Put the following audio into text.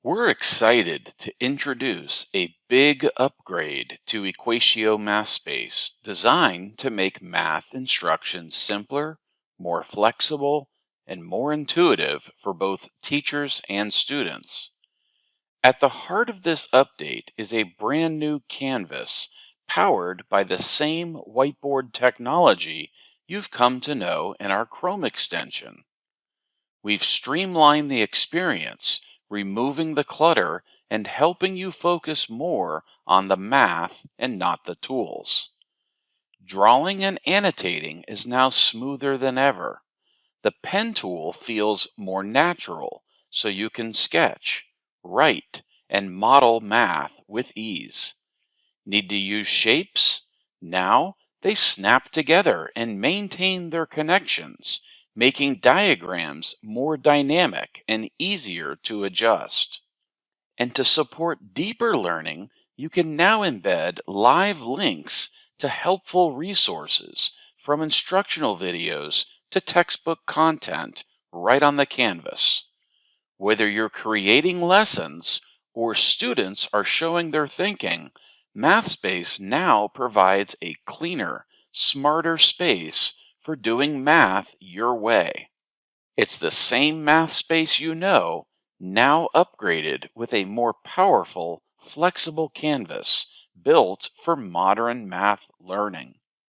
We're excited to introduce a big upgrade to Equatio Mathspace designed to make math instruction simpler, more flexible, and more intuitive for both teachers and students. At the heart of this update is a brand new canvas powered by the same whiteboard technology you've come to know in our Chrome extension. We've streamlined the experience, removing the clutter and helping you focus more on the math and not the tools. Drawing and annotating is now smoother than ever. The pen tool feels more natural, so you can sketch, write, and model math with ease. Need to use shapes? Now they snap together and maintain their connections, making diagrams more dynamic and easier to adjust. And to support deeper learning, you can now embed live links to helpful resources, from instructional videos to textbook content, right on the canvas. Whether you're creating lessons or students are showing their thinking, MathSpace now provides a cleaner, smarter space for doing math your way. It's the same MathSpace you know, now upgraded with a more powerful, flexible canvas built for modern math learning.